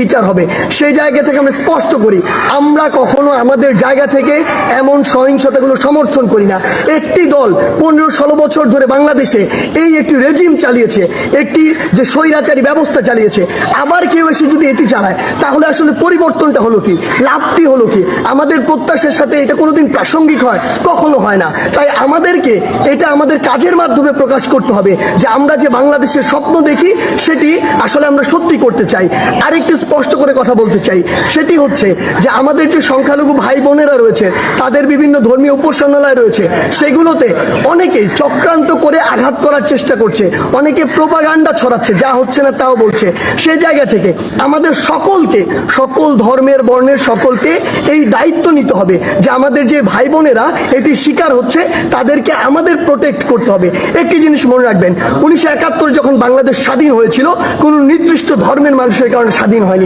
বিচার হবে। সেই জায়গা থেকে আমরা স্পষ্ট করি, আমরা কখনো আমাদের জায়গা থেকে এমন সহিংসতাগুলো সমর্থন করি না। একটি দল 15-16 বছর ধরে বাংলাদেশে এই একটি রেজিম চালিয়েছে, একটি যে স্বৈরাচারী ব্যবস্থা চালিয়েছে, আবার কেউ এসে যদি এটি চালায় তাহলে আসলে পরিবর্তনটা হলো কি, লাভটি হলো কি? আমাদের প্রত্যাশার সাথে এটা কোনোদিন প্রাসঙ্গিক হয়? কখনো হয় না। তাই আমাদেরকে এটা আমাদের কাজের মাধ্যমে প্রকাশ করতে হবে যে আমরা যে বাংলাদেশের স্বপ্ন দেখি সেটি আসলে আমরা সত্যি করতে চাই। আরেকটি স্পষ্ট করে কথা বলতে চাই, সেটি হচ্ছে যে আমাদের যে সংখ্যালঘু ভাই বোনেরা রয়েছে, তাদের বিভিন্ন ধর্মীয় উপাসনালয় রয়েছে, সেগুলোতে অনেকেই চক্রান্ত করে আঘাত করার চেষ্টা করছে, অনেকে প্রোপাগান্ডা ছড়াচ্ছে, যা হচ্ছে না তাও বলছে। সে জায়গা থেকে আমাদের সকলকে, সকল ধর্মের বর্ণের সকলকে এই দায়িত্ব নিতে হবে যে আমাদের যে ভাই বোনেরা এটি শিকার হচ্ছে তাদেরকে আমাদের প্রোটেক্ট করতে হবে। একটি জিনিস মনে রাখবেন, 1971 যখন বাংলাদেশ স্বাধীন হয়েছিল কোনো নির্দিষ্ট ধর্মের মানুষের কারণে স্বাধীন হয়